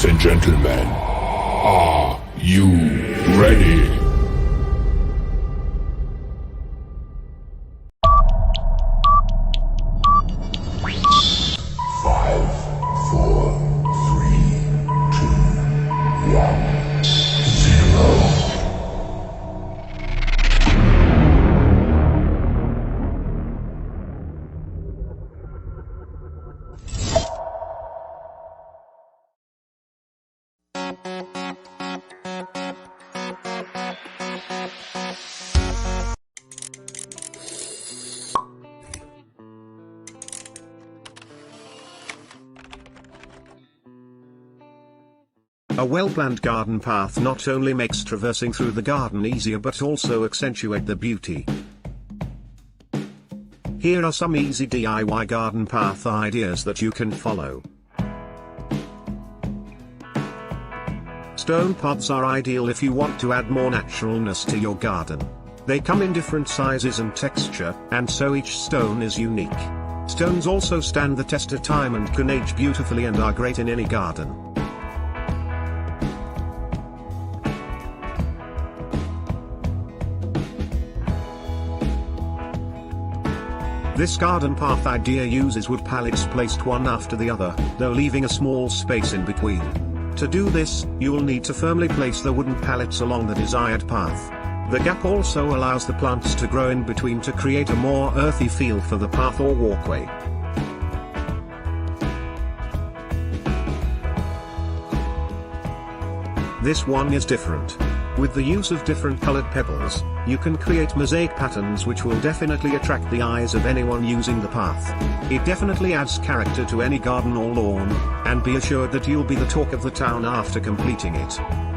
Ladies and gentlemen, are you ready? Five, four, three, two, one, zero. A well-planned garden path not only makes traversing through the garden easier but also accentuate the beauty. Here are some easy DIY garden path ideas that you can follow. Stone pots are ideal if you want to add more naturalness to your garden. They come in different sizes and texture, and so each stone is unique. Stones also stand the test of time and can age beautifully and are great in any garden. This garden path idea uses wood pallets placed one after the other, though leaving a small space in between. To do this, you will need to firmly place the wooden pallets along the desired path. The gap also allows the plants to grow in between to create a more earthy feel for the path or walkway. This one is different. With the use of different colored pebbles, you can create mosaic patterns which will definitely attract the eyes of anyone using the path. It definitely adds character to any garden or lawn, and be assured that you'll be the talk of the town after completing it.